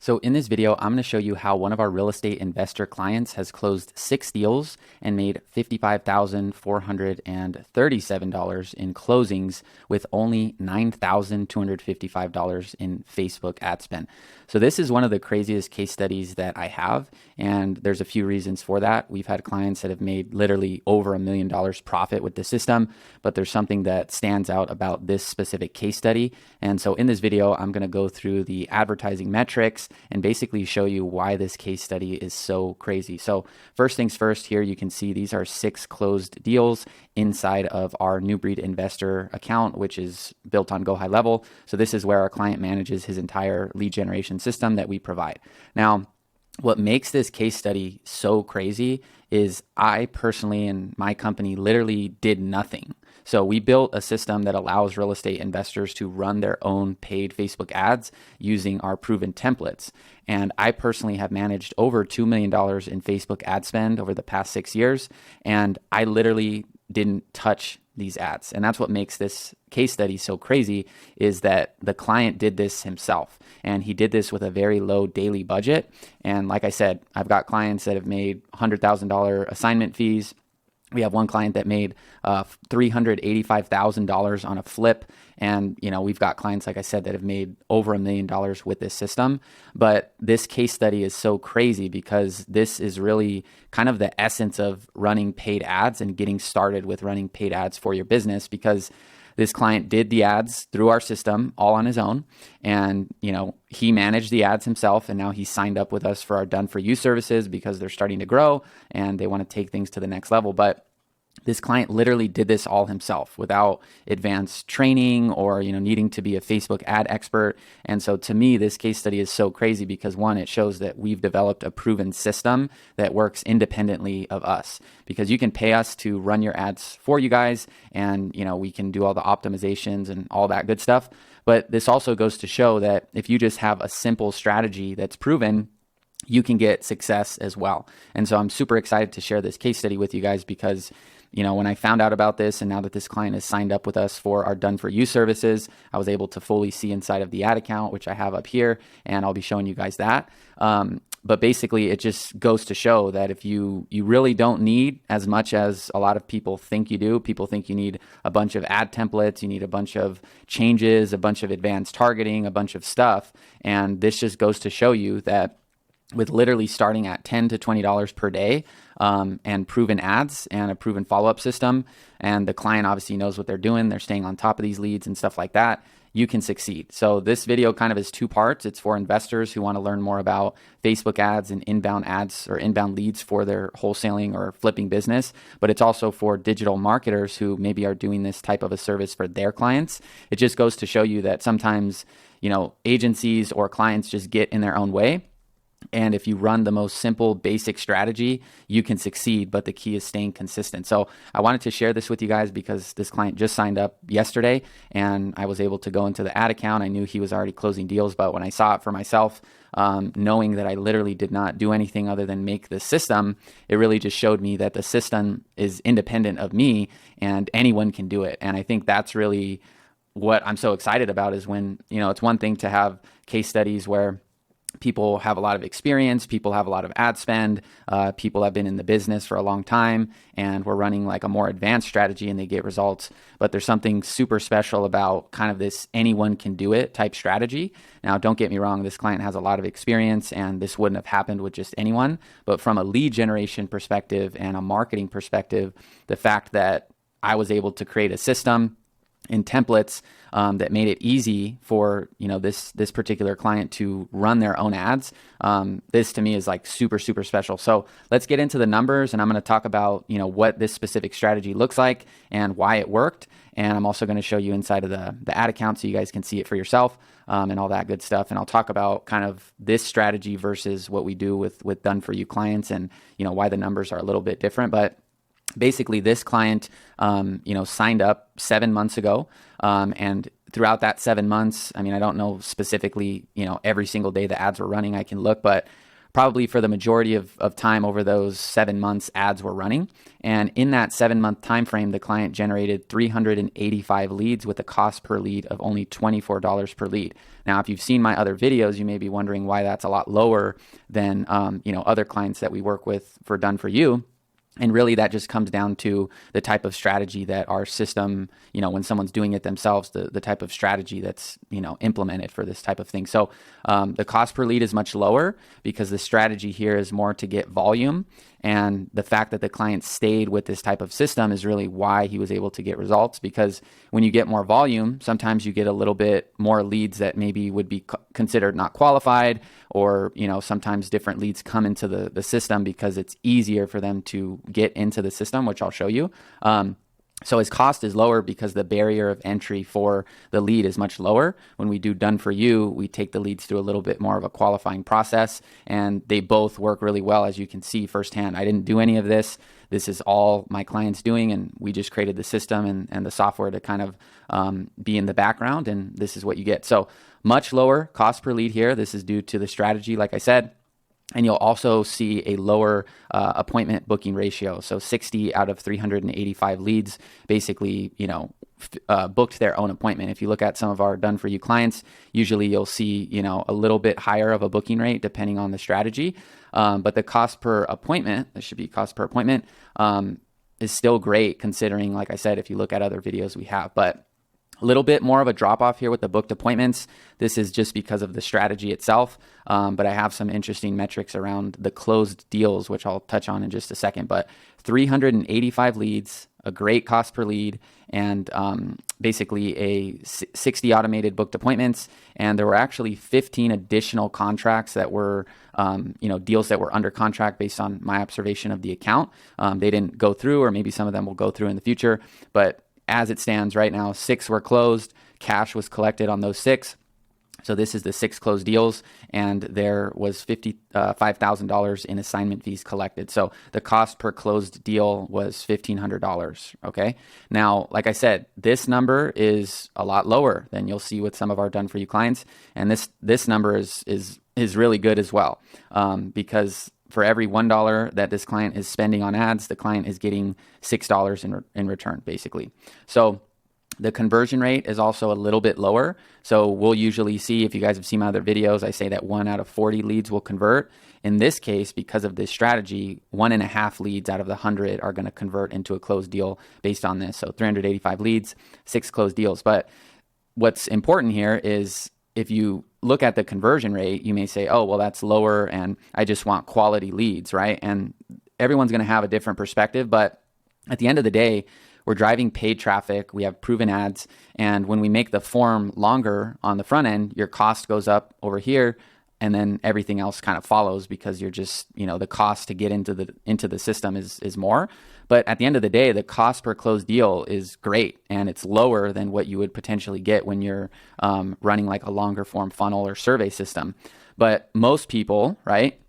So in this video, I'm going to show you how one of our real estate investor clients has closed 6 deals and made $55,437 in closings with only $9,255 in Facebook ad spend. So this is one of the craziest case studies that I have, and there's a few reasons for that. We've had clients that have made literally over $1 million profit with the system, but there's something that stands out about this specific case study. And so in this video, I'm going to go through the advertising metrics and basically show you why this case study is so crazy. So first things first, here you can see these are 6 closed deals inside of our New Breed Investor account, which is built on Go High Level. So this is where our client manages his entire lead generation system that we provide. Now, what makes this case study so crazy is I personally and my company literally did nothing. So we built a system that allows real estate investors to run their own paid Facebook ads using our proven templates. And I personally have managed over $2 million in Facebook ad spend over the past 6 years. And I literally didn't touch these ads. And that's what makes this case study so crazy, is that the client did this himself. And he did this with a very low daily budget. And like I said, I've got clients that have made $100,000 assignment fees. We have one client that made $385,000 on a flip. And, we've got clients, like I said, that have made over $1 million with this system. But this case study is so crazy because this is really kind of the essence of running paid ads and getting started with running paid ads for your business, because this client did the ads through our system all on his own. And, he managed the ads himself. And now he's signed up with us for our Done For You services because they're starting to grow and they want to take things to the next level. But this client literally did this all himself without advanced training or, needing to be a Facebook ad expert. And so to me, this case study is so crazy because, one, it shows that we've developed a proven system that works independently of us, because you can pay us to run your ads for you guys. And, we can do all the optimizations and all that good stuff. But this also goes to show that if you just have a simple strategy that's proven, you can get success as well. And so I'm super excited to share this case study with you guys because, when I found out about this and now that this client has signed up with us for our Done For You services, I was able to fully see inside of the ad account, which I have up here, and I'll be showing you guys that. But basically, it just goes to show that if you really don't need as much as a lot of people think you do. People think you need a bunch of ad templates, you need a bunch of changes, a bunch of advanced targeting, a bunch of stuff. And this just goes to show you that with literally starting at $10 to $20 per day and proven ads and a proven follow-up system, and the client obviously knows what they're doing, they're staying on top of these leads and stuff like that, you can succeed. So this video kind of is 2 parts. It's for investors who want to learn more about Facebook ads and inbound ads or inbound leads for their wholesaling or flipping business, but it's also for digital marketers who maybe are doing this type of a service for their clients. It just goes to show you that sometimes, agencies or clients just get in their own way. And if you run the most simple, basic strategy, you can succeed, but the key is staying consistent. So I wanted to share this with you guys because this client just signed up yesterday and I was able to go into the ad account. I knew he was already closing deals, but when I saw it for myself, knowing that I literally did not do anything other than make the system, it really just showed me that the system is independent of me and anyone can do it. And I think that's really what I'm so excited about, is when, it's one thing to have case studies where people have a lot of experience, people have a lot of ad spend, people have been in the business for a long time, and we're running like a more advanced strategy and they get results. But there's something super special about kind of this anyone can do it type strategy. Now, don't get me wrong, this client has a lot of experience and this wouldn't have happened with just anyone. But from a lead generation perspective and a marketing perspective, the fact that I was able to create a system in templates that made it easy for this particular client to run their own ads. This to me is like super, super special. So let's get into the numbers, and I'm going to talk about what this specific strategy looks like and why it worked. And I'm also going to show you inside of the ad account so you guys can see it for yourself and all that good stuff. And I'll talk about kind of this strategy versus what we do with Done For You clients, and why the numbers are a little bit different. But basically, this client, signed up 7 months ago, and throughout that 7 months, I don't know specifically, every single day the ads were running. I can look, but probably for the majority of time over those 7 months ads were running. And in that 7-month time frame, the client generated 385 leads with a cost per lead of only $24 per lead. Now, if you've seen my other videos, you may be wondering why that's a lot lower than other clients that we work with for Done For You. And really, that just comes down to the type of strategy that our system, when someone's doing it themselves, the type of strategy that's, implemented for this type of thing. So the cost per lead is much lower because the strategy here is more to get volume. And the fact that the client stayed with this type of system is really why he was able to get results, because when you get more volume, sometimes you get a little bit more leads that maybe would be considered not qualified, or, sometimes different leads come into the system because it's easier for them to get into the system, which I'll show you. So his cost is lower because the barrier of entry for the lead is much lower. When we do Done For You, we take the leads through a little bit more of a qualifying process, and they both work really well, as you can see firsthand. I didn't do any of this. This is all my clients doing, and we just created the system and the software to kind of be in the background, and this is what you get. So much lower cost per lead here. This is due to the strategy, like I said. And you'll also see a lower appointment booking ratio. So 60 out of 385 leads basically, booked their own appointment. If you look at some of our Done For You clients, usually you'll see, a little bit higher of a booking rate depending on the strategy. But the cost per appointment, this should be cost per appointment, is still great considering, like I said, if you look at other videos we have. But a little bit more of a drop off here with the booked appointments. This is just because of the strategy itself. But I have some interesting metrics around the closed deals, which I'll touch on in just a second. But 385 leads, a great cost per lead, and basically a 60 automated booked appointments. And there were actually 15 additional contracts that were, deals that were under contract based on my observation of the account. They didn't go through, or maybe some of them will go through in the future. But as it stands right now, 6 were closed. Cash was collected on those 6. So this is the 6 closed deals, and there was $55,000 in assignment fees collected. So the cost per closed deal was $1,500. Okay. Now, like I said, this number is a lot lower than you'll see with some of our Done For You clients, and this number is really good as well, because for every $1 that this client is spending on ads, the client is getting $6 in return, basically. So the conversion rate is also a little bit lower. So we'll usually see, if you guys have seen my other videos, I say that 1 out of 40 leads will convert. In this case, because of this strategy, 1.5 leads out of the 100 are going to convert into a closed deal based on this. So 385 leads, 6 closed deals. But what's important here is, if you look at the conversion rate, you may say, oh, well, that's lower and I just want quality leads, right? And everyone's going to have a different perspective. But at the end of the day, we're driving paid traffic. We have proven ads. And when we make the form longer on the front end, your cost goes up over here, and then everything else kind of follows, because you're just, the cost to get into the system is more. But at the end of the day, the cost per closed deal is great, and it's lower than what you would potentially get when you're running like a longer form funnel or survey system. But most people, right,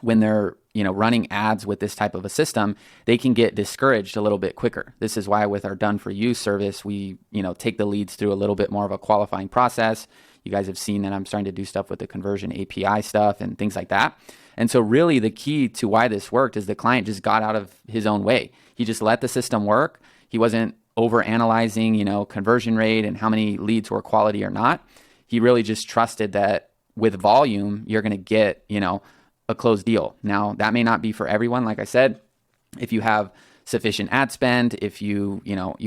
when they're running ads with this type of a system, they can get discouraged a little bit quicker. This is why with our Done For You service, we take the leads through a little bit more of a qualifying process. You guys have seen that I'm starting to do stuff with the conversion API stuff and things like that. And so really the key to why this worked is the client just got out of his own way. He just let the system work. He wasn't over analyzing, conversion rate and how many leads were quality or not. He really just trusted that with volume, you're going to get, a closed deal. Now, that may not be for everyone. Like I said, if you have sufficient ad spend, if you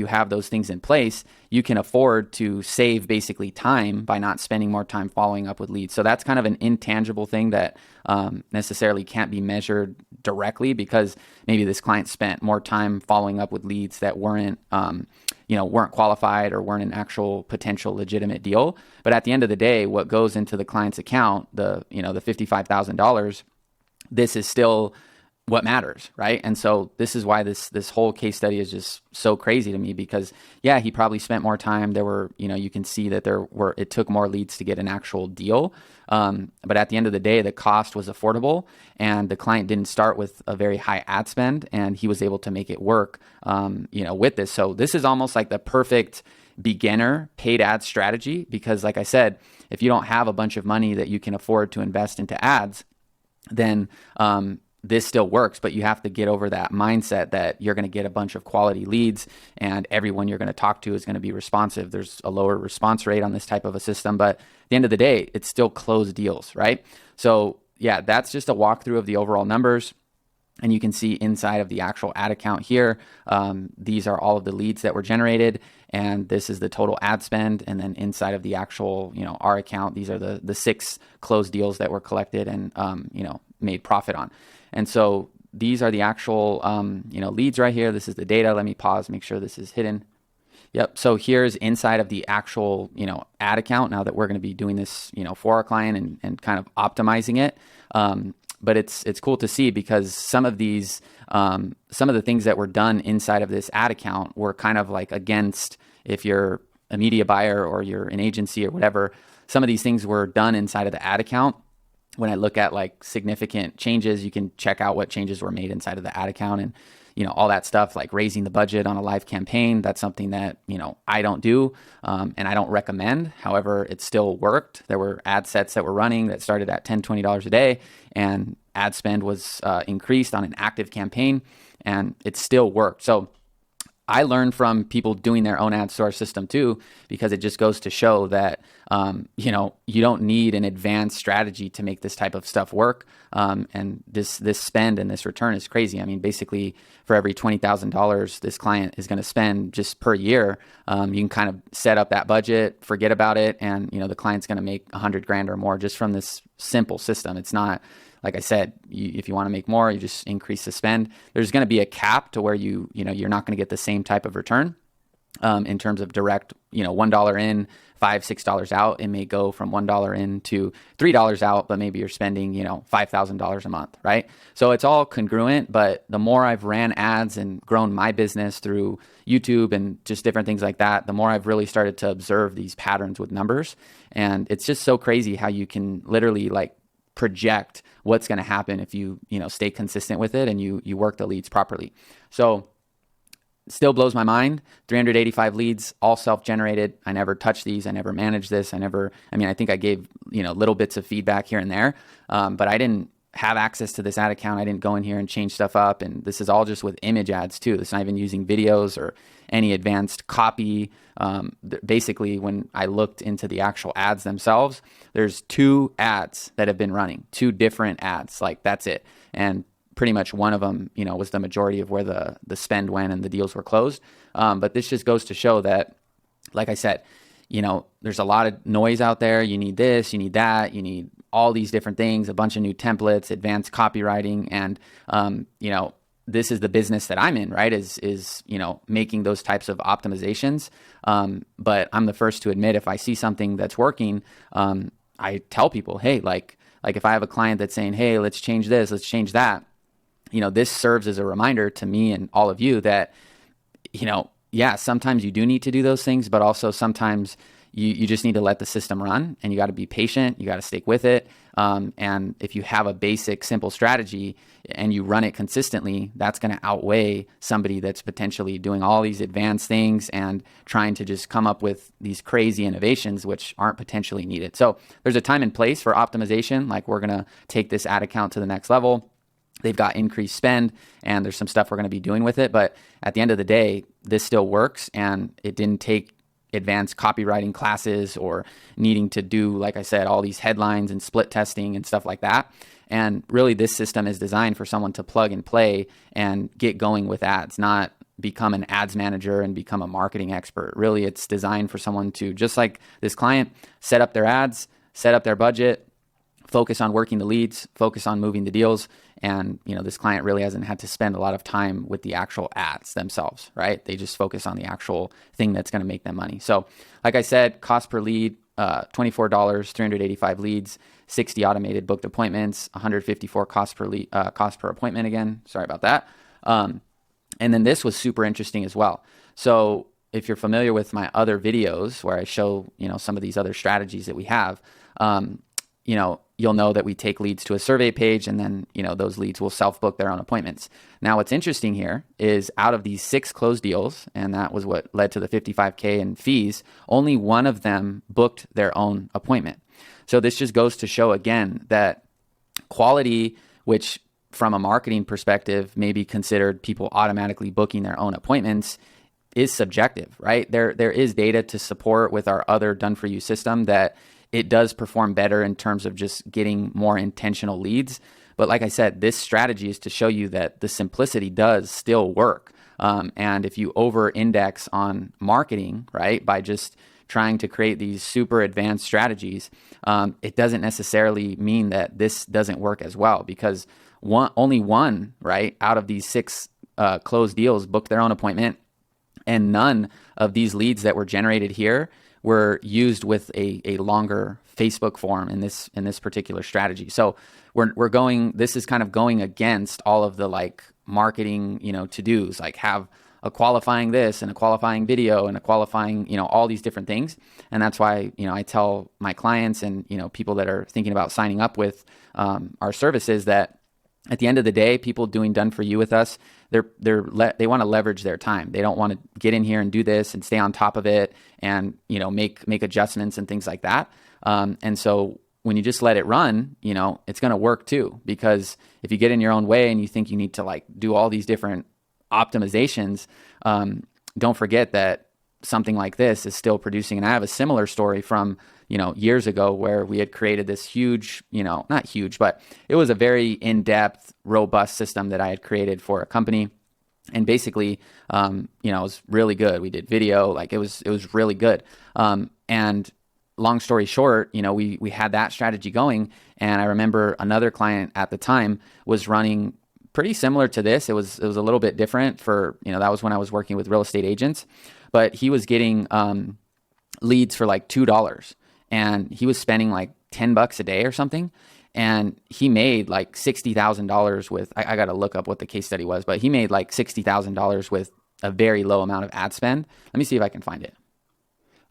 have those things in place, you can afford to save basically time by not spending more time following up with leads. So that's kind of an intangible thing that necessarily can't be measured directly, because maybe this client spent more time following up with leads that weren't qualified or weren't an actual potential legitimate deal. But at the end of the day, what goes into the client's account, the $55,000, this is still what matters, right? And so this is why this whole case study is just so crazy to me, because yeah, he probably spent more time. There were, you can see that it took more leads to get an actual deal. But at the end of the day, the cost was affordable, and the client didn't start with a very high ad spend, and he was able to make it work, with this. So this is almost like the perfect beginner paid ad strategy, because like I said, if you don't have a bunch of money that you can afford to invest into ads, then this still works, but you have to get over that mindset that you're going to get a bunch of quality leads and everyone you're going to talk to is going to be responsive. There's a lower response rate on this type of a system, but at the end of the day, it's still closed deals, right? So yeah, that's just a walkthrough of the overall numbers. And you can see inside of the actual ad account here, these are all of the leads that were generated, and this is the total ad spend. And then inside of the actual, our account, these are the 6 closed deals that were collected and, made profit on. And so these are the actual, leads right here. This is the data. Let me pause, make sure this is hidden. Yep. So here's inside of the actual, ad account, now that we're going to be doing this, for our client and kind of optimizing it. But it's cool to see because some of these, some of the things that were done inside of this ad account were kind of like against, if you're a media buyer or you're an agency or whatever, some of these things were done inside of the ad account. When I look at like significant changes, you can check out what changes were made inside of the ad account and, all that stuff, like raising the budget on a live campaign. That's something that, I don't do and I don't recommend. However, it still worked. There were ad sets that were running that started at $10, $20 a day, and ad spend was increased on an active campaign, and it still worked. So I learned from people doing their own ad source system too, because it just goes to show that, you don't need an advanced strategy to make this type of stuff work. And this spend and this return is crazy. I mean, basically for every $20,000 this client is going to spend just per year, you can kind of set up that budget, forget about it. And, the client's going to make 100 grand or more just from this simple system. It's not, like I said, if you want to make more, you just increase the spend. There's going to be a cap to where you're not going to get the same type of return in terms of direct, $1 in, $5, $6 out. It may go from $1 in to $3 out, but maybe you're spending, $5,000 a month, right? So it's all congruent. But the more I've ran ads and grown my business through YouTube and just different things like that, the more I've really started to observe these patterns with numbers. And it's just so crazy how you can literally like project what's going to happen if you stay consistent with it and you work the leads properly. So still blows my mind. 385 leads, all self-generated. I never touched these. I never managed this. I think I gave little bits of feedback here and there, but I didn't have access to this ad account. I didn't go in here and change stuff up. And this is all just with image ads too. It's not even using videos or any advanced copy. Basically, when I looked into the actual ads themselves, there's 2 ads that have been running, 2 different ads. Like that's it. And pretty much one of them, was the majority of where the spend went and the deals were closed. But this just goes to show that, like I said, there's a lot of noise out there. You need this, you need that, you need all these different things, a bunch of new templates, advanced copywriting. And, this is the business that I'm in, right? Is making those types of optimizations. But I'm the first to admit, if I see something that's working, I tell people, hey, like if I have a client that's saying, hey, let's change this, let's change that, this serves as a reminder to me and all of you that, sometimes you do need to do those things, but also sometimes you just need to let the system run, and you got to be patient. You got to stick with it. And if you have a basic, simple strategy and you run it consistently, that's going to outweigh somebody that's potentially doing all these advanced things and trying to just come up with these crazy innovations, which aren't potentially needed. So there's a time and place for optimization. Like we're going to take this ad account to the next level. They've got increased spend and there's some stuff we're going to be doing with it. But at the end of the day, this still works, and it didn't take advanced copywriting classes or needing to do, like I said, all these headlines and split testing and stuff like that. And really, this system is designed for someone to plug and play and get going with ads, not become an ads manager and become a marketing expert. Really, it's designed for someone to, just like this client, set up their ads, set up their budget, focus on working the leads, focus on moving the deals. And, this client really hasn't had to spend a lot of time with the actual ads themselves, right? They just focus on the actual thing that's going to make them money. So like I said, cost per lead, $24, 385 leads, 60 automated booked appointments, 154 cost per appointment again. Sorry about that. And then this was super interesting as well. So if you're familiar with my other videos where I show, some of these other strategies that we have, you'll know that we take leads to a survey page, and then, those leads will self-book their own appointments. Now, what's interesting here is out of these 6 closed deals, and that was what led to the $55K in fees, only one of them booked their own appointment. So this just goes to show again that Quality, which from a marketing perspective may be considered people automatically booking their own appointments, is subjective, right? There is data to support with our other done-for-you system that it does perform better in terms of just getting more intentional leads. But like I said, this strategy is to show you that the simplicity does still work. And if you over-index on marketing, right, by just trying to create these super advanced strategies, it doesn't necessarily mean that this doesn't work as well, because only one, right, out of these 6 closed deals booked their own appointment, and none of these leads that were generated here were used with a longer Facebook form in this particular strategy. So this is kind of going against all of the like marketing, to-dos, like have a qualifying this and a qualifying video and a qualifying, all these different things. And that's why, I tell my clients and, people that are thinking about signing up with our services that at the end of the day, people doing done for you with us, they want to leverage their time. They don't want to get in here and do this and stay on top of it and, make adjustments and things like that. And so when you just let it run, it's going to work too, because if you get in your own way and you think you need to like do all these different optimizations, don't forget that something like this is still producing. And I have a similar story from, years ago where we had created this huge, not huge, but it was a very in-depth, robust system that I had created for a company. And basically, it was really good. We did video, like it was really good. And long story short, we had that strategy going. And I remember another client at the time was running pretty similar to this. It was a little bit different for, that was when I was working with real estate agents, but he was getting leads for like $2, and he was spending like $10 a day or something. And he made like $60,000 with, I got to look up what the case study was, but he made like $60,000 with a very low amount of ad spend. Let me see if I can find it.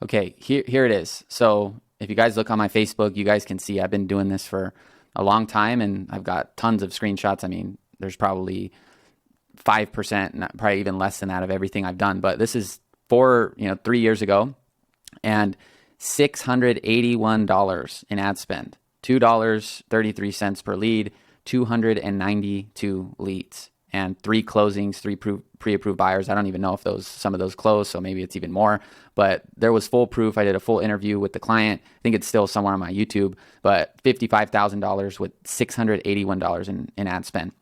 Okay, here it is. So if you guys look on my Facebook, you guys can see I've been doing this for a long time, and I've got tons of screenshots. I mean, there's probably 5%, probably even less than that, of everything I've done. But this is 3 years ago, and $681 in ad spend, $2.33 per lead, 292 leads, and 3 closings, 3 pre-approved buyers. I don't even know if some of those closed, so maybe it's even more. But there was full proof. I did a full interview with the client. I think it's still somewhere on my YouTube, but $55,000 with $681 in ad spend.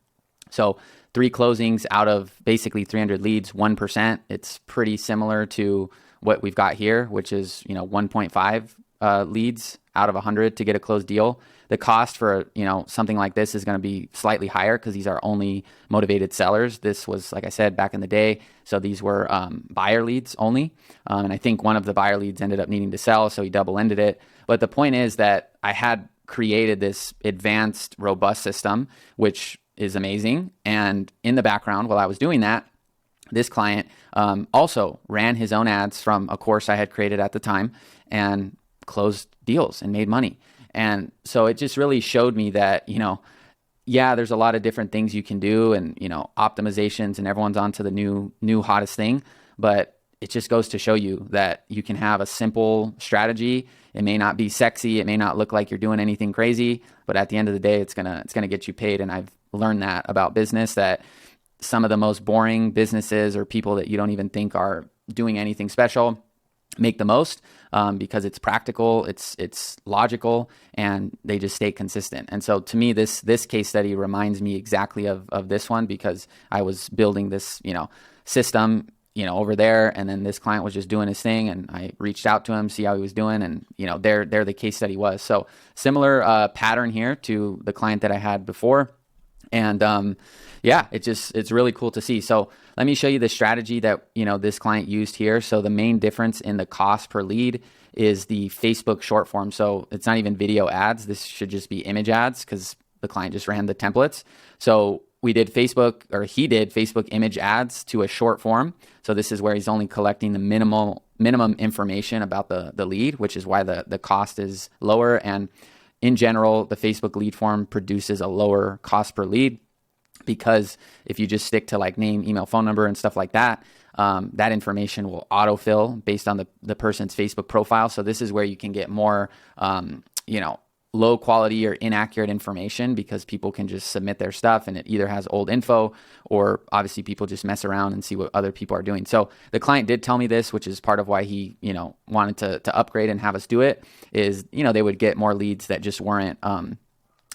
So 3 closings out of basically 300 leads, 1%. It's pretty similar to what we've got here, which is 1.5 leads out of 100 to get a closed deal. The cost for something like this is going to be slightly higher because these are only motivated sellers. This was, like I said, back in the day. So these were buyer leads only. And I think one of the buyer leads ended up needing to sell, so he double-ended it. But the point is that I had created this advanced, robust system, which is amazing. And in the background, while I was doing that, this client also ran his own ads from a course I had created at the time and closed deals and made money. And so it just really showed me that, there's a lot of different things you can do and, optimizations, and everyone's onto the new hottest thing. But it just goes to show you that you can have a simple strategy. It may not be sexy. It may not look like you're doing anything crazy, but at the end of the day, it's going to get you paid. And I've learned that about business, that some of the most boring businesses or people that you don't even think are doing anything special make the most because it's practical, it's logical, and they just stay consistent. And so to me, this case study reminds me exactly of this one, because I was building this, system, over there, and then this client was just doing his thing, and I reached out to him, see how he was doing, and there the case study was. So similar pattern here to the client that I had before. And it's really cool to see. So let me show you the strategy that, this client used here. So the main difference in the cost per lead is the Facebook short form. So it's not even video ads. This should just be image ads because the client just ran the templates. So he did Facebook image ads to a short form. So this is where he's only collecting the minimum information about the lead, which is why the cost is lower. And in general, the Facebook lead form produces a lower cost per lead, because if you just stick to like name, email, phone number, and stuff like that, that information will autofill based on the person's Facebook profile. So this is where you can get more, low quality or inaccurate information because people can just submit their stuff and it either has old info or obviously people just mess around and see what other people are doing. So the client did tell me this, which is part of why he, wanted to upgrade and have us do it, is, they would get more leads that just weren't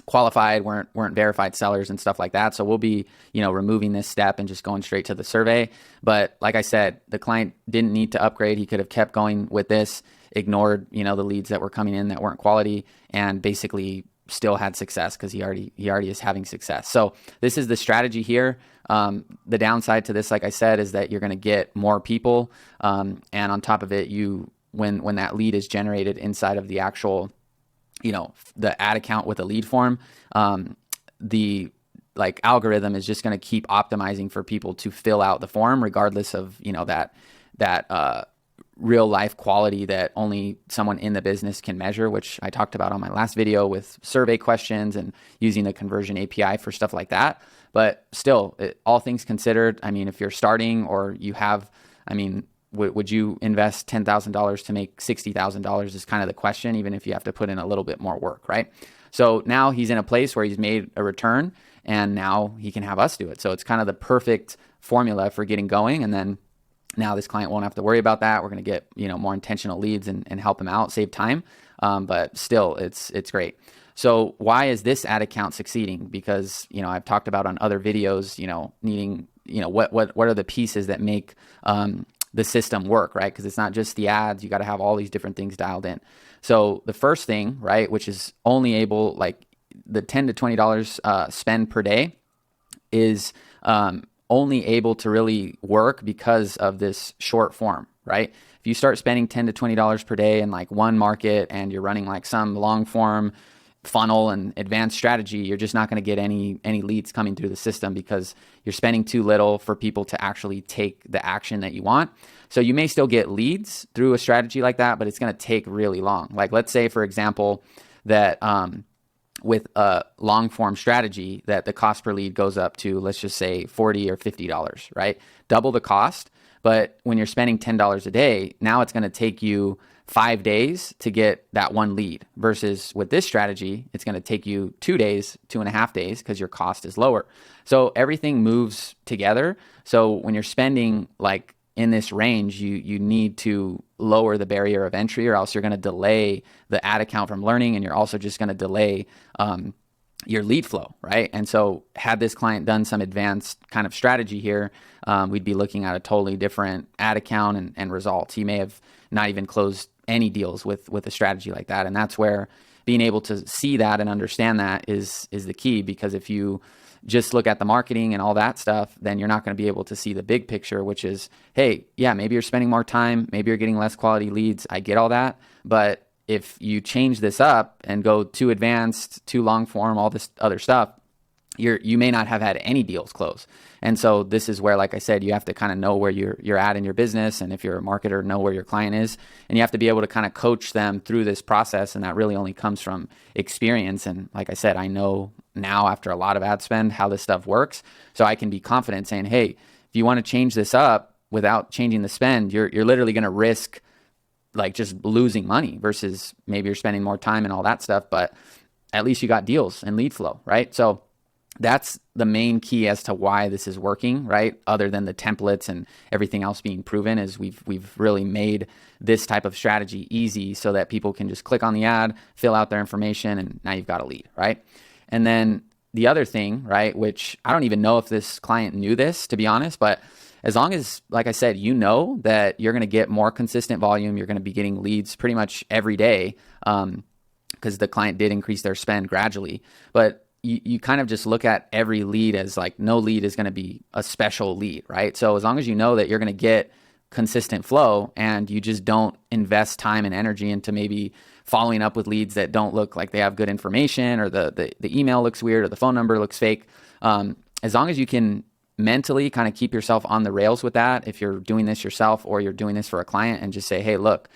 qualified, weren't verified sellers and stuff like that. So we'll be, removing this step and just going straight to the survey. But like I said, the client didn't need to upgrade. He could have kept going with this, ignored, the leads that were coming in that weren't quality, and basically still had success because he already is having success. So this is the strategy here. The downside to this, like I said, is that you're going to get more people. And on top of it, when that lead is generated inside of the actual, the ad account with a lead form, the algorithm is just going to keep optimizing for people to fill out the form regardless of, that real life quality that only someone in the business can measure, which I talked about on my last video with survey questions and using the conversion API for stuff like that. But still, all things considered, if you're starting or you have, would you invest $10,000 to make $60,000 is kind of the question, even if you have to put in a little bit more work, right? So now he's in a place where he's made a return and now he can have us do it. So it's kind of the perfect formula for getting going. And then now this client won't have to worry about that. We're going to get, more intentional leads and help him out, save time. But still, it's great. So why is this ad account succeeding? Because, I've talked about on other videos, needing, what are the pieces that make the system work, right? Because it's not just the ads. You got to have all these different things dialed in. So the first thing, right, which is only able, the $10 to $20 spend per day is only able to really work because of this short form, right? If you start spending $10 to $20 per day in one market and you're running some long form funnel and advanced strategy, you're just not going to get any leads coming through the system because you're spending too little for people to actually take the action that you want. So you may still get leads through a strategy like that, but it's going to take really long. Let's say, for example, that with a long form strategy that the cost per lead goes up to, let's just say $40 or $50, right? Double the cost. But when you're spending $10 a day, now it's going to take you 5 days to get that one lead versus with this strategy, it's going to take you 2 days, 2.5 days because your cost is lower. So everything moves together. So when you're spending in this range, you need to lower the barrier of entry or else you're going to delay the ad account from learning and you're also just going to delay your lead flow, right? And so had this client done some advanced kind of strategy here, we'd be looking at a totally different ad account and results. He may have not even closed any deals with a strategy like that. And that's where being able to see that and understand that is the key, because if you just look at the marketing and all that stuff, then you're not going to be able to see the big picture, which is, hey, yeah, maybe you're spending more time, maybe you're getting less quality leads. I get all that. But if you change this up and go too advanced, too long form, all this other stuff, you may not have had any deals close. And so this is where, like I said, you have to kind of know where you're at in your business. And if you're a marketer, know where your client is. And you have to be able to kind of coach them through this process. And that really only comes from experience. And like I said, I know now after a lot of ad spend how this stuff works. So I can be confident saying, hey, if you want to change this up without changing the spend, you're literally going to risk just losing money versus maybe you're spending more time and all that stuff. But at least you got deals and lead flow, right? So that's the main key as to why this is working, right? Other than the templates and everything else being proven, is we've really made this type of strategy easy so that people can just click on the ad, fill out their information, and now you've got a lead, right? And then the other thing, right, which I don't even know if this client knew this, to be honest, but as long as, like I said, you know that you're going to get more consistent volume, you're going to be getting leads pretty much every day, because the client did increase their spend gradually, but you kind of just look at every lead as no lead is going to be a special lead, right? So as long as you know that you're going to get consistent flow and you just don't invest time and energy into maybe following up with leads that don't look like they have good information, or the email looks weird, or the phone number looks fake, as long as you can mentally kind of keep yourself on the rails with that, if you're doing this yourself or you're doing this for a client, and just say, hey, look,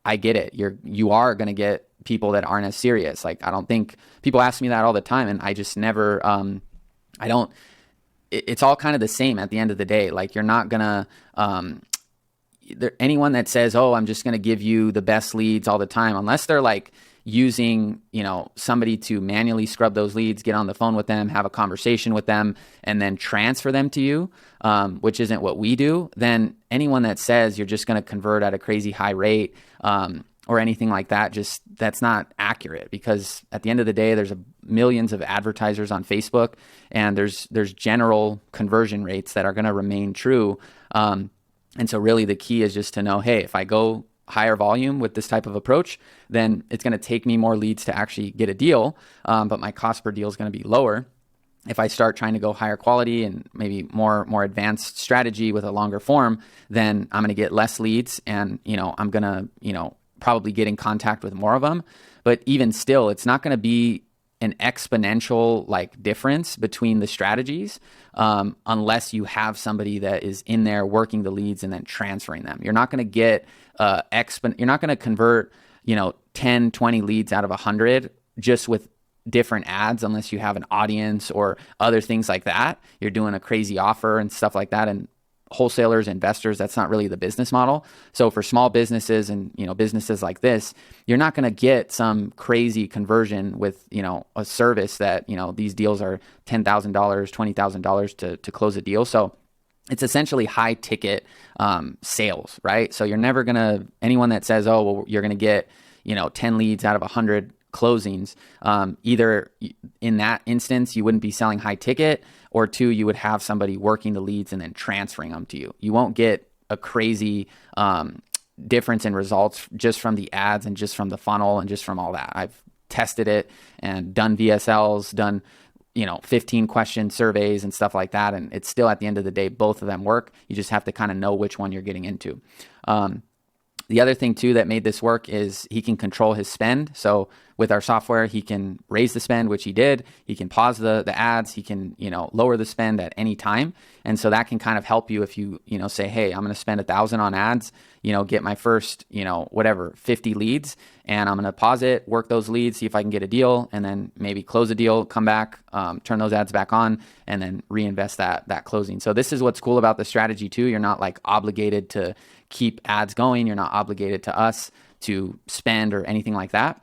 I get it. You are going to get people that aren't as serious. I don't think people ask me that all the time, and I just never, it's all kind of the same at the end of the day. You're not going to, anyone that says, oh, I'm just going to give you the best leads all the time, unless they're using, somebody to manually scrub those leads, get on the phone with them, have a conversation with them, and then transfer them to you, which isn't what we do, then anyone that says you're just going to convert at a crazy high rate, or anything like that, that's not accurate, because at the end of the day, there's millions of advertisers on Facebook, and there's general conversion rates that are going to remain true. And so really the key is just to know, hey, if I go higher volume with this type of approach, then it's going to take me more leads to actually get a deal, but my cost per deal is going to be lower. If I start trying to go higher quality and maybe more advanced strategy with a longer form, then I'm going to get less leads, and I'm going to probably get in contact with more of them. But even still, it's not going to be an exponential difference between the strategies, unless you have somebody that is in there working the leads and then transferring them. You're not going to get you're not going to convert 10, 20 leads out of 100 just with different ads, unless you have an audience or other things like that. You're doing a crazy offer and stuff like that. And wholesalers, investors, that's not really the business model. So for small businesses and businesses like this, you're not going to get some crazy conversion with a service that these deals are $10,000, $20,000 to close a deal. So it's essentially high ticket sales, right? So you're never going to, anyone that says, oh, well, you're going to get 10 leads out of 100 closings, either in that instance you wouldn't be selling high ticket, or two, you would have somebody working the leads and then transferring them to you. You won't get a crazy difference in results just from the ads and just from the funnel and just from all that. I've tested it and done VSLs, done 15 question surveys and stuff like that, and it's still, at the end of the day, both of them work. You just have to kind of know which one you're getting into. The other thing too that made this work is he can control his spend. So with our software, he can raise the spend, which he did. He can pause the ads. He can, lower the spend at any time. And so that can kind of help you if you, say, hey, I'm going to spend 1,000 on ads, get my first, 50 leads, and I'm going to pause it, work those leads, see if I can get a deal, and then maybe close a deal, come back, turn those ads back on, and then reinvest that closing. So this is what's cool about the strategy too. You're not obligated to keep ads going. You're not obligated to us to spend or anything like that.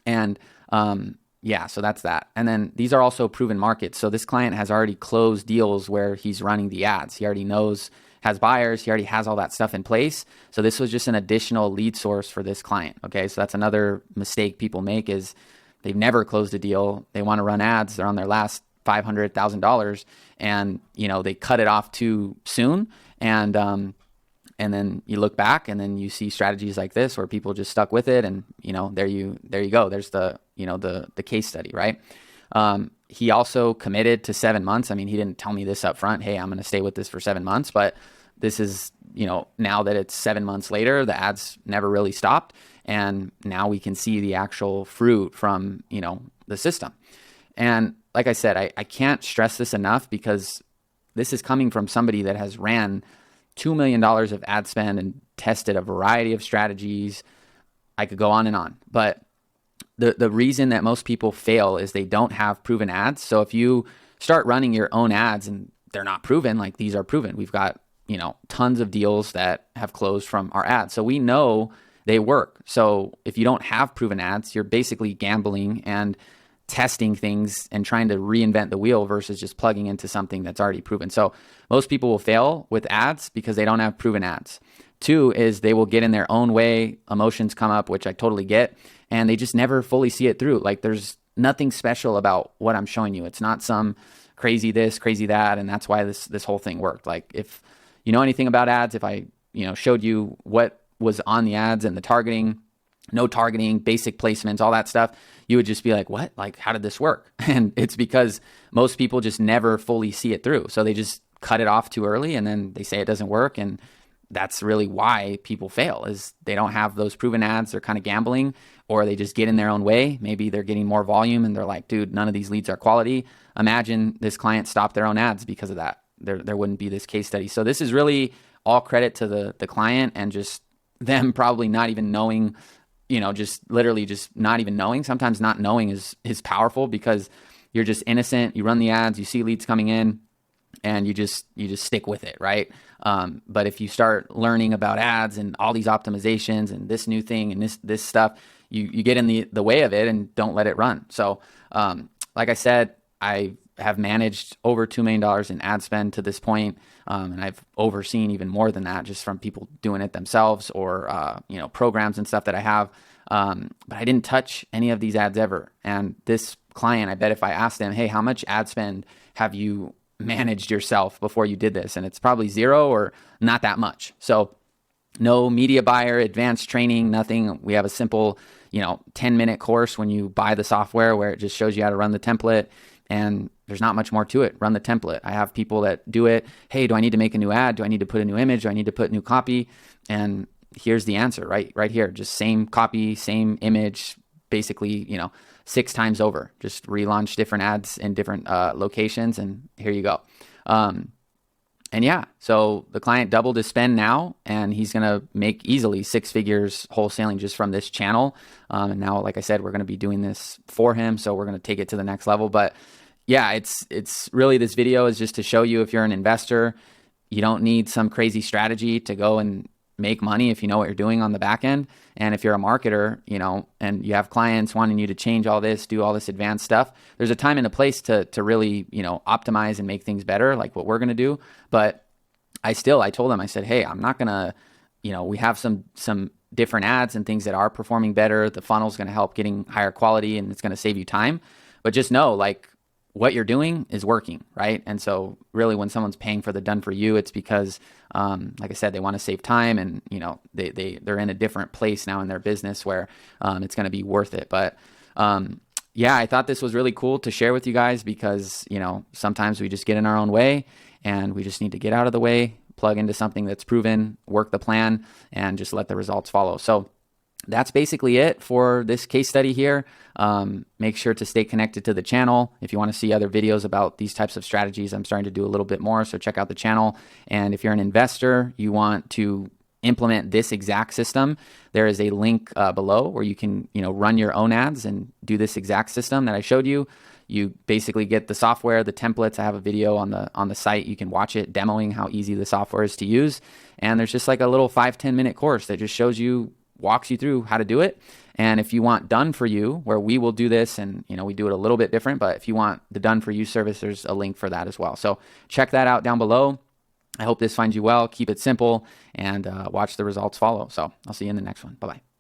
And so that's that. And then these are also proven markets. So this client has already closed deals where he's running the ads. He already has buyers. He already has all that stuff in place. So this was just an additional lead source for this client. Okay. So that's another mistake people make, is they've never closed a deal. They want to run ads. They're on their last $500,000, and, they cut it off too soon. And then you look back and then you see strategies like this where people just stuck with it, and there you go. There's the case study, right? He also committed to 7 months. I mean, he didn't tell me this up front, hey, I'm going to stay with this for 7 months, but this is, now that it's 7 months later, the ads never really stopped, and now we can see the actual fruit from the system. And like I said, I can't stress this enough, because this is coming from somebody that has ran $2 million of ad spend and tested a variety of strategies. I could go on and on, but the reason that most people fail is they don't have proven ads. So if you start running your own ads and they're not proven, these are proven. We've got, tons of deals that have closed from our ads. So we know they work. So if you don't have proven ads, you're basically gambling and testing things and trying to reinvent the wheel versus just plugging into something that's already proven. So most people will fail with ads because they don't have proven ads. Two is they will get in their own way. Emotions come up, which I totally get, and they just never fully see it through. There's nothing special about what I'm showing you. It's not some crazy this, crazy that, and that's why this whole thing worked. If you know anything about ads, if I showed you what was on the ads and the targeting, no targeting, basic placements, all that stuff, you would just be like, what? How did this work? And it's because most people just never fully see it through. So they just cut it off too early, and then they say it doesn't work. And that's really why people fail, is they don't have those proven ads. They're kind of gambling, or they just get in their own way. Maybe they're getting more volume and they're like, dude, none of these leads are quality. Imagine this client stopped their own ads because of that. There wouldn't be this case study. So this is really all credit to the client, and just them probably not even knowing, just literally just not even knowing. Sometimes not knowing is powerful, because you're just innocent. You run the ads, you see leads coming in, and you just stick with it, right? But if you start learning about ads and all these optimizations and this new thing and this stuff, you get in the way of it and don't let it run. So, like I said, I have managed over $2 million in ad spend to this point. And I've overseen even more than that just from people doing it themselves or, programs and stuff that I have. But I didn't touch any of these ads ever. And this client, I bet if I asked them, hey, how much ad spend have you managed yourself before you did this? And it's probably zero or not that much. So no media buyer, advanced training, nothing. We have a simple, 10-minute course when you buy the software where it just shows you how to run the template. And there's not much more to it. Run the template. I have people that do it. Hey, do I need to make a new ad? Do I need to put a new image? Do I need to put new copy? And here's the answer right here. Just same copy, same image, basically, 6 times over. Just relaunch different ads in different locations, and here you go. And yeah, so the client doubled his spend now, and he's going to make easily 6 figures wholesaling just from this channel. And now, like I said, we're going to be doing this for him. So we're going to take it to the next level. But yeah, it's really, this video is just to show you, if you're an investor, you don't need some crazy strategy to go and make money if you know what you're doing on the back end. And if you're a marketer, and you have clients wanting you to change all this, do all this advanced stuff, there's a time and a place to really, optimize and make things better, like what we're going to do. But I told them, I said, hey, I'm not going to, we have some different ads and things that are performing better. The funnel's going to help getting higher quality, and it's going to save you time. But just know, like, what you're doing is working, right? And so really, when someone's paying for the done for you, it's because, like I said, they want to save time, and they're in a different place now in their business where it's going to be worth it. But yeah, I thought this was really cool to share with you guys because sometimes we just get in our own way, and we just need to get out of the way, plug into something that's proven, work the plan, and just let the results follow. So that's basically it for this case study here. Make sure to stay connected to the channel. If you want to see other videos about these types of strategies, I'm starting to do a little bit more, so check out the channel. And if you're an investor, you want to implement this exact system, there is a link below where you can run your own ads and do this exact system that I showed you. You basically get the software, the templates. I have a video on the site. You can watch it demoing how easy the software is to use. And there's just like a little 5-10 minute course that just walks you through how to do it. And if you want done for you, where we will do this, and we do it a little bit different, but if you want the done for you service, there's a link for that as well. So check that out down below. I hope this finds you well. Keep it simple, and watch the results follow. So I'll see you in the next one. Bye-bye.